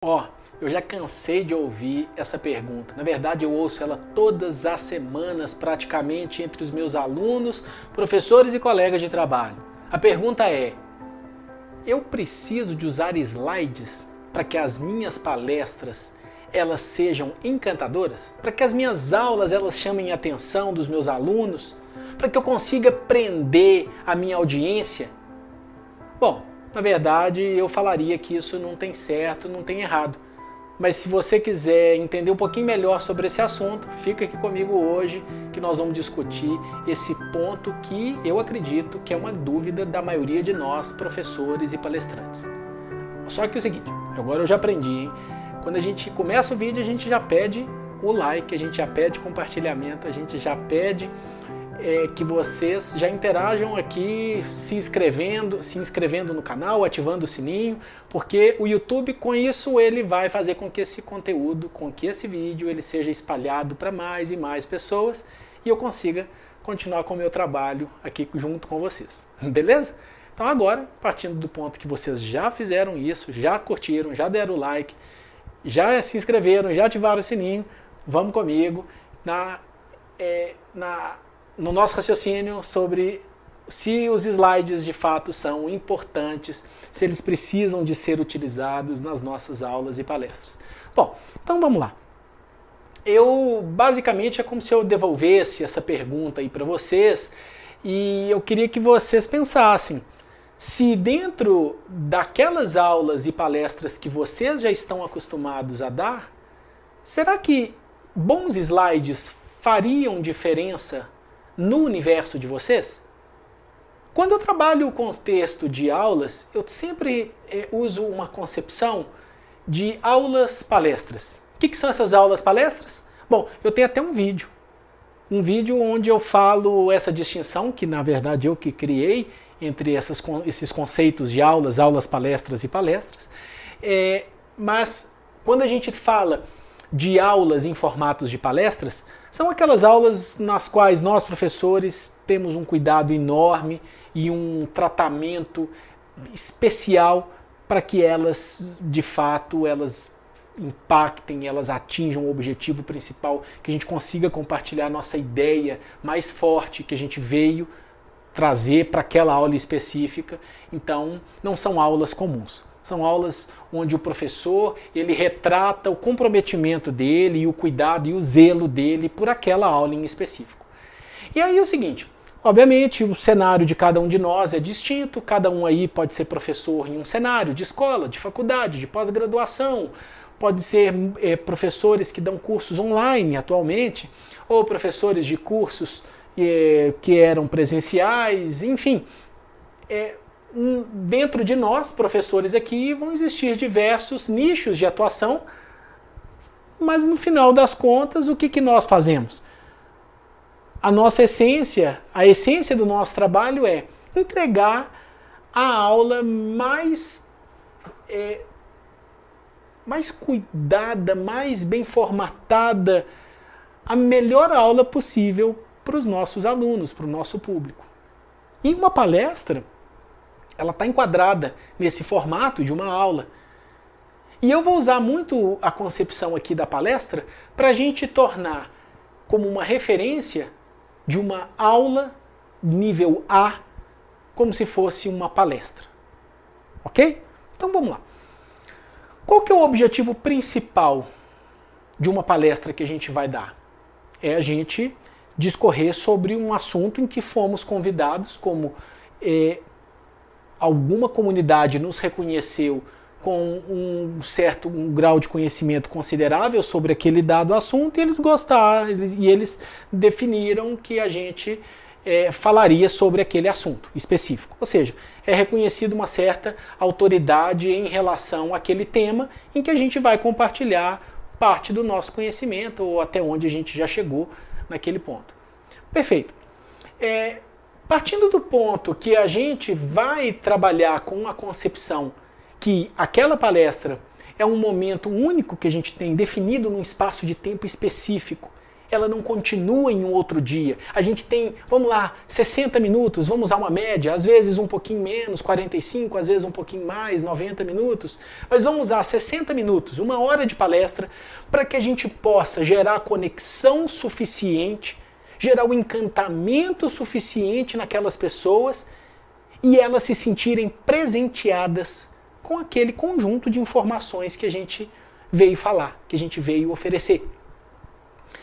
Ó, eu já cansei de ouvir essa pergunta. Na verdade, eu ouço ela todas as semanas, praticamente, entre os meus alunos, professores e colegas de trabalho. A pergunta é: eu preciso de usar slides para que as minhas palestras elas sejam encantadoras? Para que as minhas aulas elas chamem a atenção dos meus alunos? Para que eu consiga prender a minha audiência? Bom, na verdade, eu falaria que isso não tem certo, não tem errado. Mas se você quiser entender um pouquinho melhor sobre esse assunto, fica aqui comigo hoje que nós vamos discutir esse ponto que eu acredito que é uma dúvida da maioria de nós, professores e palestrantes. Só que é o seguinte, agora eu já aprendi, hein? Quando a gente começa o vídeo, a gente já pede o like, a gente já pede compartilhamento, a gente já pede que vocês já interajam aqui se inscrevendo no canal, ativando o sininho, porque o YouTube com isso ele vai fazer com que esse conteúdo, com que esse vídeo ele seja espalhado para mais e mais pessoas e eu consiga continuar com o meu trabalho aqui junto com vocês, beleza? Então agora, partindo do ponto que vocês já fizeram isso, já curtiram, já deram o like, já se inscreveram, já ativaram o sininho, vamos comigo no nosso raciocínio sobre se os slides de fato são importantes, se eles precisam de ser utilizados nas nossas aulas e palestras. Bom, então vamos lá. Basicamente é como se eu devolvesse essa pergunta aí para vocês e eu queria que vocês pensassem se dentro daquelas aulas e palestras que vocês já estão acostumados a dar, será que bons slides fariam diferença no universo de vocês? Quando eu trabalho com o contexto de aulas, eu sempre uso uma concepção de aulas-palestras. O que são essas aulas-palestras? Bom, eu tenho até um vídeo onde eu falo essa distinção, que na verdade eu que criei, entre esses conceitos de aulas, palestras e palestras. Mas quando a gente fala de aulas em formatos de palestras, são aquelas aulas nas quais nós, professores, temos um cuidado enorme e um tratamento especial para que elas, de fato, elas impactem, elas atinjam o objetivo principal, que a gente consiga compartilhar a nossa ideia mais forte que a gente veio trazer para aquela aula específica. Então, não são aulas comuns. São aulas onde o professor ele retrata o comprometimento dele e o cuidado e o zelo dele por aquela aula em específico. E aí é o seguinte, obviamente o cenário de cada um de nós é distinto, cada um aí pode ser professor em um cenário de escola, de faculdade, de pós-graduação, pode ser professores que dão cursos online atualmente, ou professores de cursos que eram presenciais, enfim. Dentro de nós, professores aqui, vão existir diversos nichos de atuação, mas no final das contas, o que nós fazemos? A nossa essência, a essência do nosso trabalho é entregar a aula mais cuidada, mais bem formatada, a melhor aula possível para os nossos alunos, para o nosso público. E uma palestra, ela está enquadrada nesse formato de uma aula. E eu vou usar muito a concepção aqui da palestra para a gente tornar como uma referência de uma aula nível A, como se fosse uma palestra. Ok? Então vamos lá. Qual que é o objetivo principal de uma palestra que a gente vai dar? É a gente discorrer sobre um assunto em que fomos convidados, como alguma comunidade nos reconheceu com um grau de conhecimento considerável sobre aquele dado assunto e eles gostaram, e eles definiram que a gente falaria sobre aquele assunto específico. Ou seja, é reconhecida uma certa autoridade em relação àquele tema em que a gente vai compartilhar parte do nosso conhecimento ou até onde a gente já chegou naquele ponto. Perfeito. Partindo do ponto que a gente vai trabalhar com a concepção que aquela palestra é um momento único que a gente tem definido num espaço de tempo específico, ela não continua em um outro dia. A gente tem, vamos lá, 60 minutos, vamos usar uma média, às vezes um pouquinho menos, 45, às vezes um pouquinho mais, 90 minutos, mas vamos usar 60 minutos, 1 hora de palestra, para que a gente possa gerar conexão suficiente, gerar o encantamento suficiente naquelas pessoas e elas se sentirem presenteadas com aquele conjunto de informações que a gente veio falar, que a gente veio oferecer.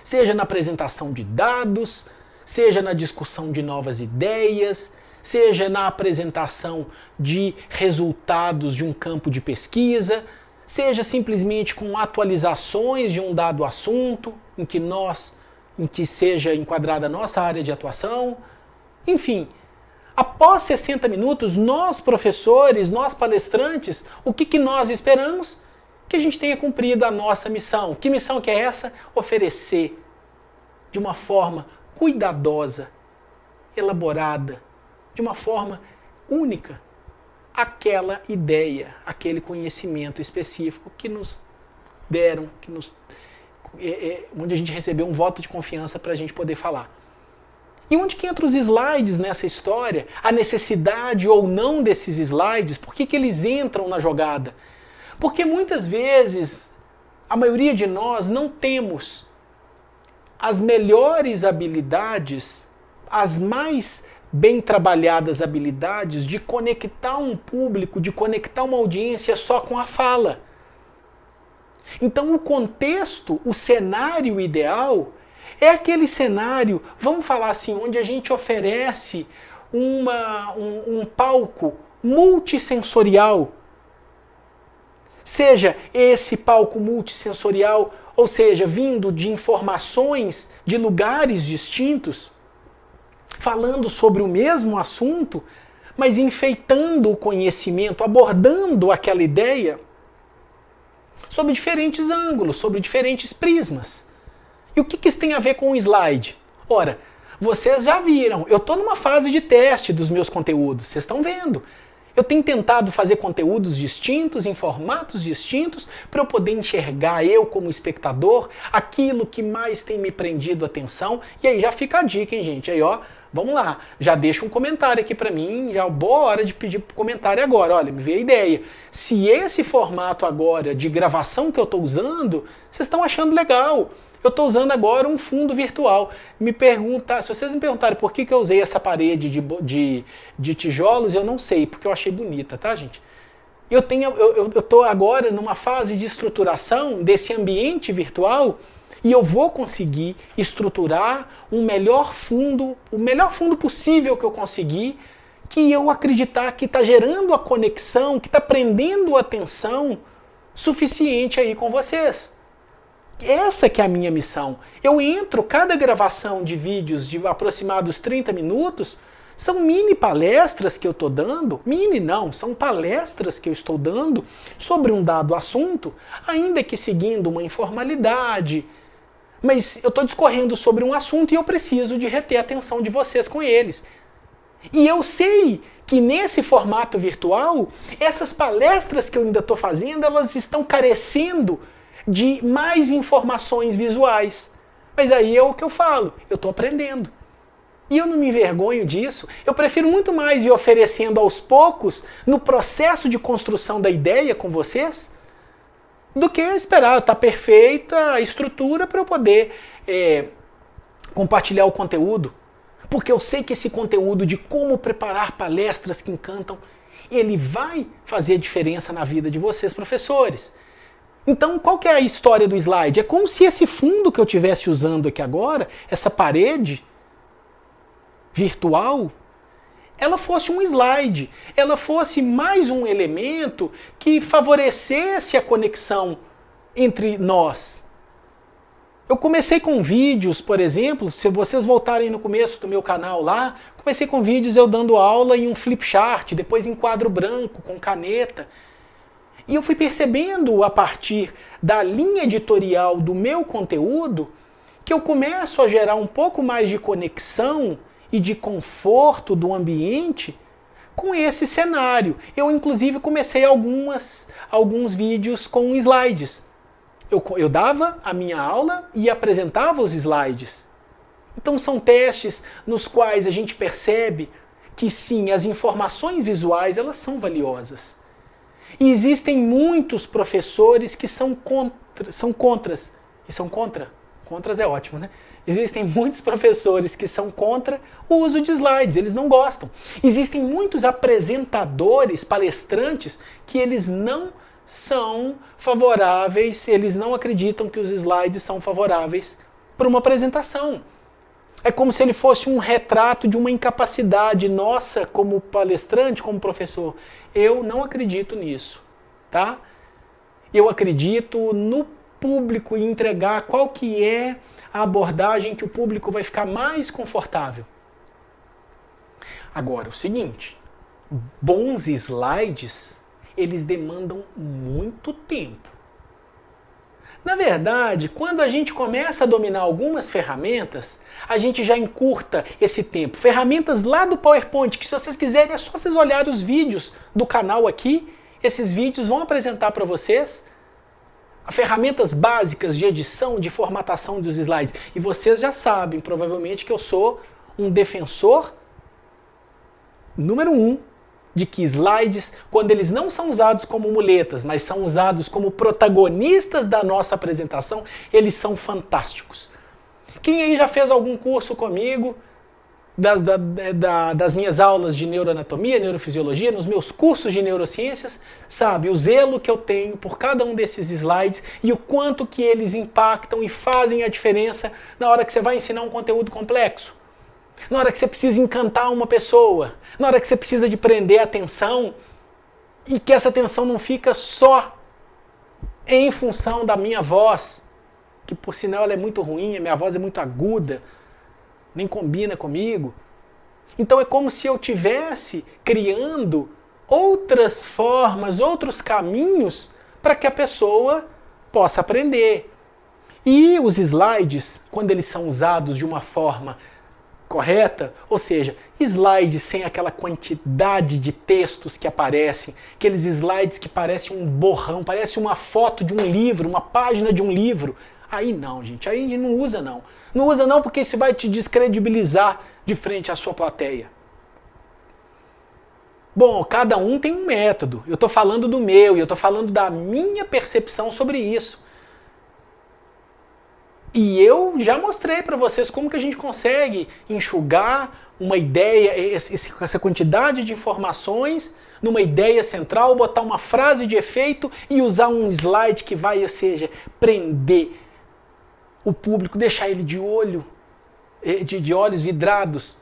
Seja na apresentação de dados, seja na discussão de novas ideias, seja na apresentação de resultados de um campo de pesquisa, seja simplesmente com atualizações de um dado assunto em que seja enquadrada a nossa área de atuação. Enfim, após 60 minutos, nós professores, nós palestrantes, o que nós esperamos? Que a gente tenha cumprido a nossa missão. Que missão que é essa? Oferecer de uma forma cuidadosa, elaborada, de uma forma única, aquela ideia, aquele conhecimento específico que nos deram, onde a gente recebeu um voto de confiança para a gente poder falar. E onde que entram os slides nessa história? A necessidade ou não desses slides? Por que eles entram na jogada? Porque muitas vezes, a maioria de nós não temos as melhores habilidades, as mais bem trabalhadas habilidades de conectar um público, de conectar uma audiência só com a fala. Então o contexto, o cenário ideal é aquele cenário, vamos falar assim, onde a gente oferece um palco multissensorial. Seja esse palco multissensorial, ou seja, vindo de informações de lugares distintos, falando sobre o mesmo assunto, mas enfeitando o conhecimento, abordando aquela ideia sob diferentes ângulos, sobre diferentes prismas. E o que isso tem a ver com o slide? Ora, vocês já viram, eu estou numa fase de teste dos meus conteúdos, vocês estão vendo. Eu tenho tentado fazer conteúdos distintos, em formatos distintos, para eu poder enxergar, eu como espectador, aquilo que mais tem me prendido a atenção. E aí já fica a dica, hein, gente? Aí, ó, vamos lá. Já deixa um comentário aqui para mim, já boa hora de pedir comentário agora. Olha, me veio a ideia. Se esse formato agora de gravação que eu estou usando, vocês estão achando legal. Eu estou usando agora um fundo virtual. Se vocês me perguntarem por que eu usei essa parede de tijolos, eu não sei, porque eu achei bonita, tá, gente? Eu estou agora numa fase de estruturação desse ambiente virtual e eu vou conseguir estruturar o melhor fundo possível que eu conseguir, que eu acreditar que está gerando a conexão, que está prendendo a atenção suficiente aí com vocês. Essa que é a minha missão. Eu entro, cada gravação de vídeos de aproximados 30 minutos, são mini palestras que eu estou dando, são palestras que eu estou dando sobre um dado assunto, ainda que seguindo uma informalidade, mas eu estou discorrendo sobre um assunto e eu preciso de reter a atenção de vocês com eles. E eu sei que nesse formato virtual, essas palestras que eu ainda estou fazendo, elas estão carecendo de mais informações visuais. Mas aí é o que eu falo, eu estou aprendendo. E eu não me envergonho disso. Eu prefiro muito mais ir oferecendo aos poucos, no processo de construção da ideia com vocês, do que esperar estar perfeita a estrutura para eu poder compartilhar o conteúdo. Porque eu sei que esse conteúdo de como preparar palestras que encantam, ele vai fazer diferença na vida de vocês, professores. Então, qual que é a história do slide? É como se esse fundo que eu estivesse usando aqui agora, essa parede virtual, ela fosse um slide, ela fosse mais um elemento que favorecesse a conexão entre nós. Eu comecei com vídeos, por exemplo, se vocês voltarem no começo do meu canal lá, comecei com vídeos eu dando aula em um flip chart, depois em quadro branco, com caneta. E eu fui percebendo, a partir da linha editorial do meu conteúdo, que eu começo a gerar um pouco mais de conexão e de conforto do ambiente com esse cenário. Eu, inclusive, comecei alguns vídeos com slides. Eu dava a minha aula e apresentava os slides. Então são testes nos quais a gente percebe que sim, as informações visuais elas são valiosas. E existem muitos professores que são contras. E são contra? Contras é ótimo, né? Existem muitos professores que são contra o uso de slides, eles não gostam. Existem muitos apresentadores, palestrantes, que eles não são favoráveis, eles não acreditam que os slides são favoráveis para uma apresentação. É como se ele fosse um retrato de uma incapacidade nossa como palestrante, como professor. Eu não acredito nisso, tá? Eu acredito no público e entregar qual que é a abordagem que o público vai ficar mais confortável. Agora, o seguinte, bons slides, eles demandam muito tempo. Na verdade, quando a gente começa a dominar algumas ferramentas, a gente já encurta esse tempo. Ferramentas lá do PowerPoint, que se vocês quiserem é só vocês olharem os vídeos do canal aqui, esses vídeos vão apresentar para vocês ferramentas básicas de edição, de formatação dos slides. E vocês já sabem, provavelmente, que eu sou um defensor número 1 de que slides, quando eles não são usados como muletas, mas são usados como protagonistas da nossa apresentação, eles são fantásticos. Quem aí já fez algum curso comigo, das minhas aulas de neuroanatomia, neurofisiologia, nos meus cursos de neurociências, sabe o zelo que eu tenho por cada um desses slides e o quanto que eles impactam e fazem a diferença na hora que você vai ensinar um conteúdo complexo. Na hora que você precisa encantar uma pessoa, na hora que você precisa de prender a atenção e que essa atenção não fica só em função da minha voz, que por sinal ela é muito ruim, a minha voz é muito aguda, nem combina comigo. Então é como se eu estivesse criando outras formas, outros caminhos para que a pessoa possa aprender. E os slides, quando eles são usados de uma forma correta, ou seja, slides sem aquela quantidade de textos que aparecem, aqueles slides que parecem um borrão, parece uma foto de um livro, uma página de um livro. Aí não, gente, aí não usa não. Não usa não porque isso vai te descredibilizar de frente à sua plateia. Bom, cada um tem um método. Eu estou falando do meu e eu estou falando da minha percepção sobre isso. E eu já mostrei para vocês como que a gente consegue enxugar uma ideia, essa quantidade de informações numa ideia central, botar uma frase de efeito e usar um slide que vai, ou seja, prender o público, deixar ele de olhos vidrados.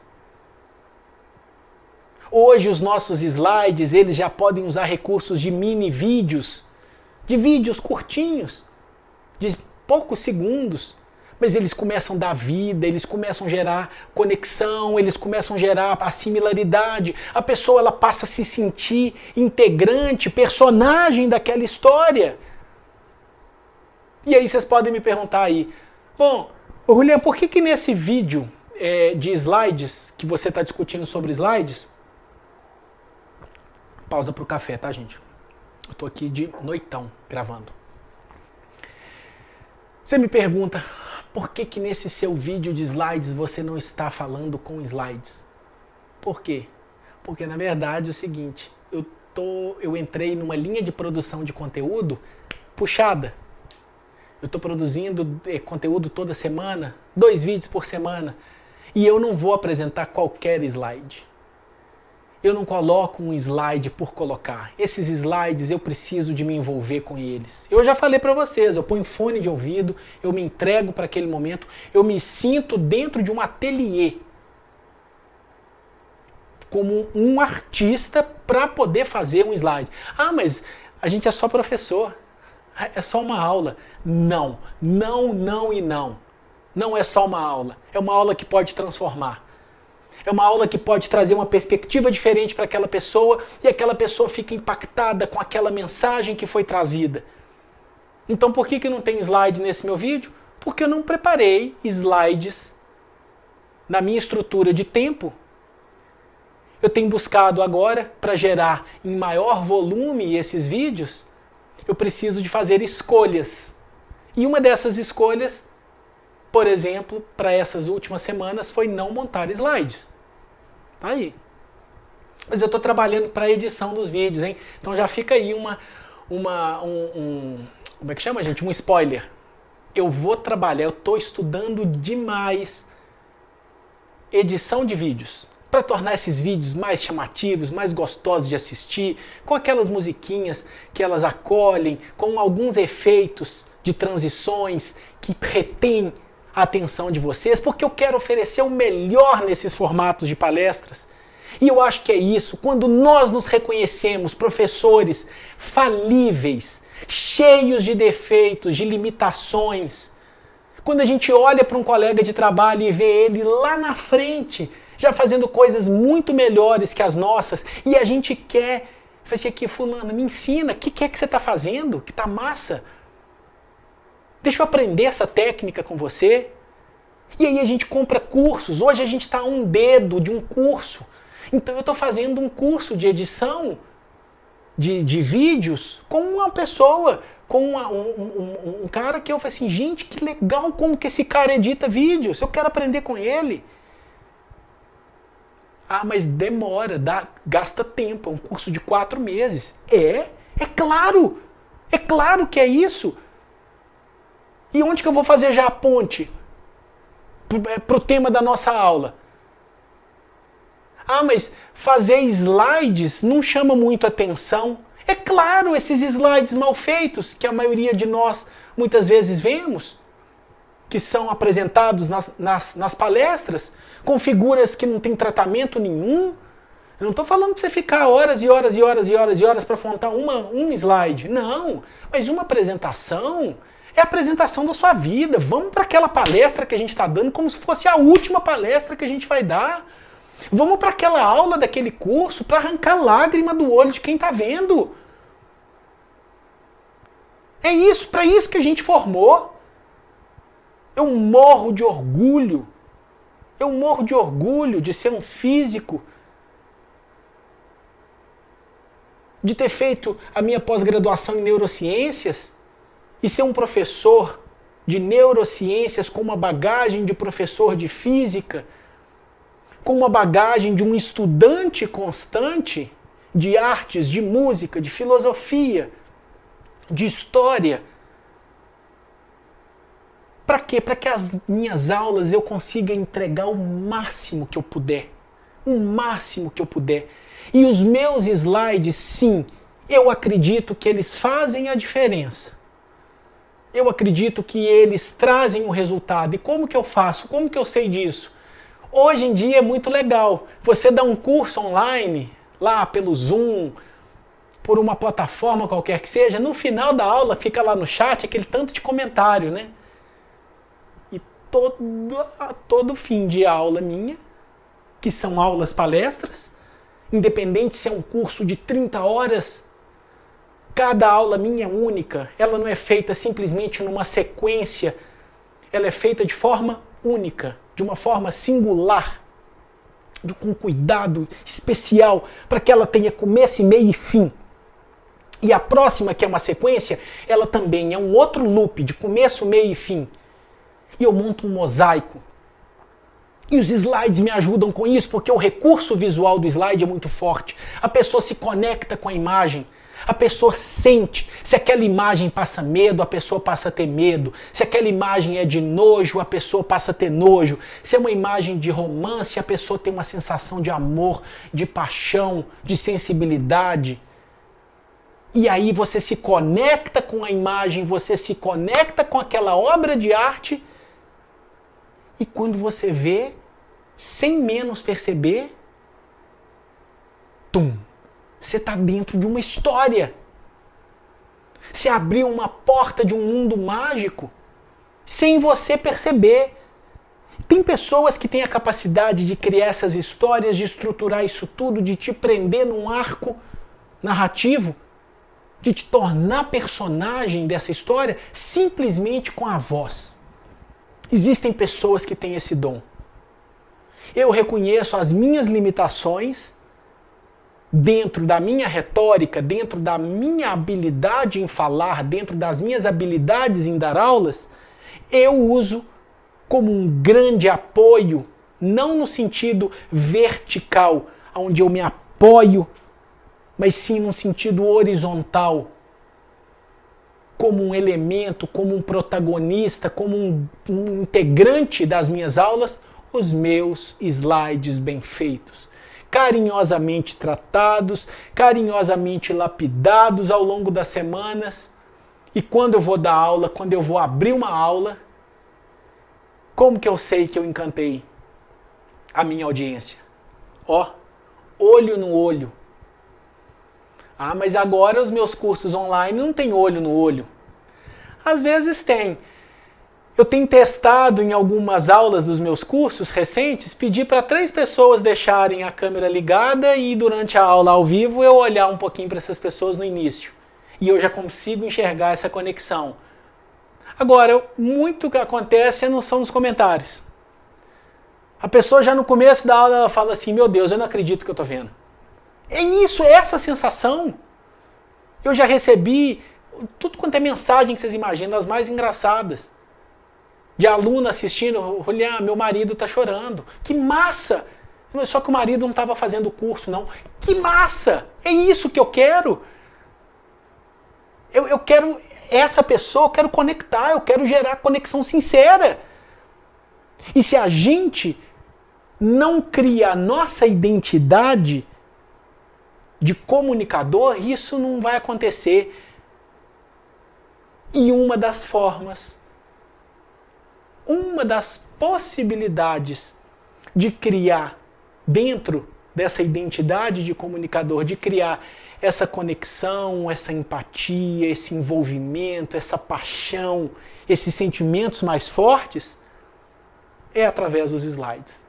Hoje os nossos slides, eles já podem usar recursos de mini vídeos, de vídeos curtinhos, de poucos segundos, mas eles começam a dar vida, eles começam a gerar conexão, eles começam a gerar a similaridade, a pessoa ela passa a se sentir integrante, personagem daquela história. E aí vocês podem me perguntar aí, bom, Julian, por que nesse vídeo de slides, que você está discutindo sobre slides, pausa para o café, tá, gente? Eu estou aqui de noitão gravando. Você me pergunta, por que nesse seu vídeo de slides você não está falando com slides? Por quê? Porque na verdade é o seguinte, eu entrei numa linha de produção de conteúdo puxada. Eu estou produzindo conteúdo toda semana, 2 vídeos por semana, e eu não vou apresentar qualquer slide. Eu não coloco um slide por colocar. Esses slides eu preciso de me envolver com eles. Eu já falei para vocês, eu ponho fone de ouvido, eu me entrego para aquele momento, eu me sinto dentro de um ateliê como um artista para poder fazer um slide. Ah, mas a gente é só professor, é só uma aula. Não, não, não e não. Não é só uma aula, é uma aula que pode transformar. É uma aula que pode trazer uma perspectiva diferente para aquela pessoa e aquela pessoa fica impactada com aquela mensagem que foi trazida. Então por que não tem slide nesse meu vídeo? Porque eu não preparei slides na minha estrutura de tempo. Eu tenho buscado agora, para gerar em maior volume esses vídeos, eu preciso de fazer escolhas. E uma dessas escolhas, por exemplo, para essas últimas semanas, foi não montar slides. Tá aí. Mas eu estou trabalhando para a edição dos vídeos, hein? Então já fica aí como é que chama, gente? Um spoiler. Eu vou trabalhar, eu estou estudando demais edição de vídeos, para tornar esses vídeos mais chamativos, mais gostosos de assistir, com aquelas musiquinhas que elas acolhem, com alguns efeitos de transições que retêm a atenção de vocês, porque eu quero oferecer o melhor nesses formatos de palestras. E eu acho que é isso, quando nós nos reconhecemos professores falíveis, cheios de defeitos, de limitações, quando a gente olha para um colega de trabalho e vê ele lá na frente, já fazendo coisas muito melhores que as nossas, e a gente quer, fala assim, aqui, fulano, me ensina, o que é que você está fazendo? Que tá massa. Deixa eu aprender essa técnica com você. E aí a gente compra cursos, hoje a gente está a um dedo de um curso. Então eu estou fazendo um curso de edição de vídeos com uma pessoa, com um cara que eu falei assim, gente, que legal como que esse cara edita vídeos, eu quero aprender com ele. Ah, mas demora, gasta tempo, é um curso de 4 meses. É claro que é isso. E onde que eu vou fazer já a ponte para o tema da nossa aula? Ah, mas fazer slides não chama muito atenção. É claro, esses slides mal feitos, que a maioria de nós muitas vezes vemos, que são apresentados nas palestras, com figuras que não têm tratamento nenhum. Eu não estou falando para você ficar horas e horas e horas e horas e horas para montar um slide. Não, mas uma apresentação é a apresentação da sua vida. Vamos para aquela palestra que a gente está dando como se fosse a última palestra que a gente vai dar. Vamos para aquela aula daquele curso para arrancar lágrima do olho de quem está vendo. É isso, para isso que a gente formou. Eu morro de orgulho. Eu morro de orgulho de ser um físico, de ter feito a minha pós-graduação em neurociências e ser um professor de neurociências com uma bagagem de professor de física, com uma bagagem de um estudante constante de artes, de música, de filosofia, de história. Para quê? Para que as minhas aulas eu consiga entregar o máximo que eu puder. O máximo que eu puder. E os meus slides, sim, eu acredito que eles fazem a diferença. Eu acredito que eles trazem o resultado. E como que eu faço? Como que eu sei disso? Hoje em dia é muito legal. Você dá um curso online, lá pelo Zoom, por uma plataforma qualquer que seja, no final da aula fica lá no chat aquele tanto de comentário, né? E todo fim de aula minha, que são aulas palestras, independente se é um curso de 30 horas, cada aula minha é única, ela não é feita simplesmente numa sequência, ela é feita de forma única, de uma forma singular, com cuidado especial, para que ela tenha começo, meio e fim. E a próxima, que é uma sequência, ela também é um outro loop de começo, meio e fim. E eu monto um mosaico. E os slides me ajudam com isso, porque o recurso visual do slide é muito forte. A pessoa se conecta com a imagem. A pessoa sente. Se aquela imagem passa medo, a pessoa passa a ter medo. Se aquela imagem é de nojo, a pessoa passa a ter nojo. Se é uma imagem de romance, a pessoa tem uma sensação de amor, de paixão, de sensibilidade. E aí você se conecta com a imagem, você se conecta com aquela obra de arte. E quando você vê, sem menos perceber, você está dentro de uma história. Você abriu uma porta de um mundo mágico sem você perceber. Tem pessoas que têm a capacidade de criar essas histórias, de estruturar isso tudo, de te prender num arco narrativo, de te tornar personagem dessa história simplesmente com a voz. Existem pessoas que têm esse dom. Eu reconheço as minhas limitações dentro da minha retórica, dentro da minha habilidade em falar, dentro das minhas habilidades em dar aulas, eu uso como um grande apoio, não no sentido vertical, onde eu me apoio, mas sim no sentido horizontal, como um elemento, como um protagonista, como um integrante das minhas aulas, os meus slides bem feitos, carinhosamente tratados, carinhosamente lapidados ao longo das semanas. E quando eu vou dar aula, quando eu vou abrir uma aula, como que eu sei que eu encantei a minha audiência? Ó, olho no olho. Ah, mas agora os meus cursos online não tem olho no olho. Às vezes tem. Eu tenho testado em algumas aulas dos meus cursos recentes, pedir para 3 pessoas deixarem a câmera ligada e durante a aula ao vivo eu olhar um pouquinho para essas pessoas no início. E eu já consigo enxergar essa conexão. Agora, muito que acontece não são nos comentários. A pessoa já no começo da aula ela fala assim, meu Deus, eu não acredito que eu estou vendo. É isso, é essa sensação. Eu já recebi tudo quanto é mensagem que vocês imaginam, as mais engraçadas. De aluno assistindo, Julián, meu marido está chorando. Que massa! Só que o marido não estava fazendo o curso, não. Que massa! É isso que eu quero. Eu quero essa pessoa, eu quero conectar, eu quero gerar conexão sincera. E se a gente não cria a nossa identidade de comunicador, isso não vai acontecer. E uma das formas, uma das possibilidades de criar dentro dessa identidade de comunicador, de criar essa conexão, essa empatia, esse envolvimento, essa paixão, esses sentimentos mais fortes, é através dos slides.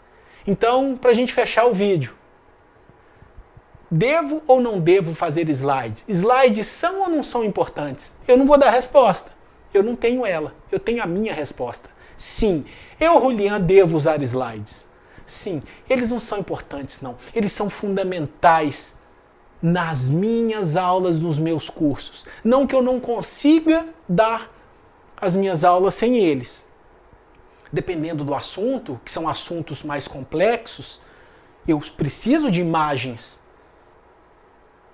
Então, para a gente fechar o vídeo, devo ou não devo fazer slides? Slides são ou não são importantes? Eu não vou dar resposta. Eu não tenho ela. Eu tenho a minha resposta. Sim, eu, Julián, devo usar slides. Sim, eles não são importantes, não. Eles são fundamentais nas minhas aulas, nos meus cursos. Não que eu não consiga dar as minhas aulas sem eles. Dependendo do assunto, que são assuntos mais complexos, eu preciso de imagens.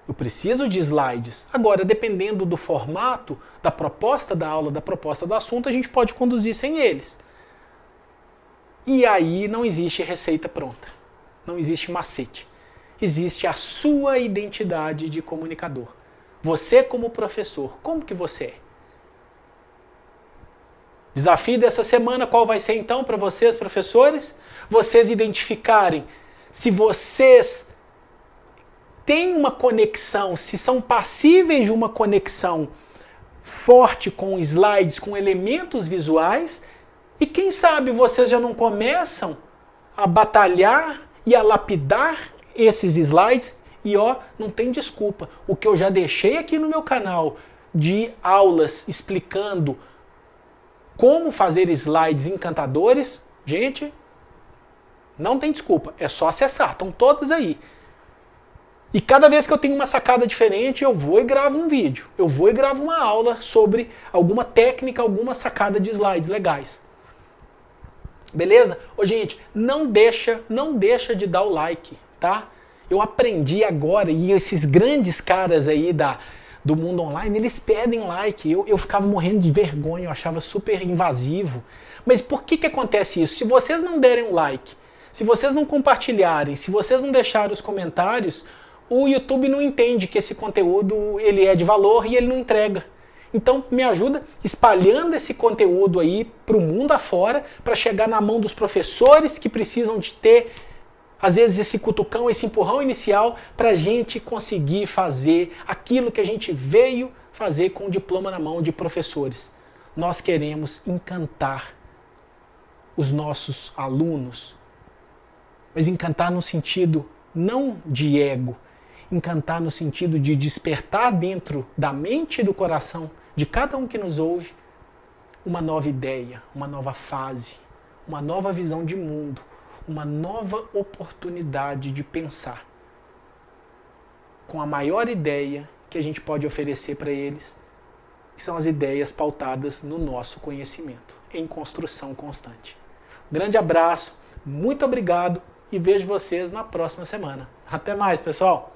Eu preciso de slides. Agora, dependendo do formato, da proposta da aula, da proposta do assunto, a gente pode conduzir sem eles. E aí não existe receita pronta. Não existe macete. Existe a sua identidade de comunicador. Você como professor, como que você é? Desafio dessa semana, qual vai ser então para vocês, professores? Vocês identificarem se vocês têm uma conexão, se são passíveis de uma conexão forte com slides, com elementos visuais, e quem sabe vocês já não começam a batalhar e a lapidar esses slides, e ó, não tem desculpa. O que eu já deixei aqui no meu canal de aulas explicando como fazer slides encantadores, gente, não tem desculpa, é só acessar, estão todas aí. E cada vez que eu tenho uma sacada diferente, eu vou e gravo um vídeo, eu vou e gravo uma aula sobre alguma técnica, alguma sacada de slides legais. Beleza? Ô, gente, não deixa de dar o like, tá? Eu aprendi agora, e esses grandes caras aí do mundo online, eles pedem like. Eu ficava morrendo de vergonha, eu achava super invasivo. Mas por que acontece isso? Se vocês não derem um like, se vocês não compartilharem, se vocês não deixarem os comentários, o YouTube não entende que esse conteúdo ele é de valor e ele não entrega. Então me ajuda espalhando esse conteúdo aí para o mundo afora, para chegar na mão dos professores que precisam de ter, às vezes, esse cutucão, esse empurrão inicial para a gente conseguir fazer aquilo que a gente veio fazer com o diploma na mão de professores. Nós queremos encantar os nossos alunos, mas encantar no sentido não de ego, encantar no sentido de despertar dentro da mente e do coração de cada um que nos ouve uma nova ideia, uma nova fase, uma nova visão de mundo, uma nova oportunidade de pensar. com a maior ideia que a gente pode oferecer para eles, que são as ideias pautadas no nosso conhecimento, em construção constante. Um grande abraço, muito obrigado e vejo vocês na próxima semana. Até mais, pessoal!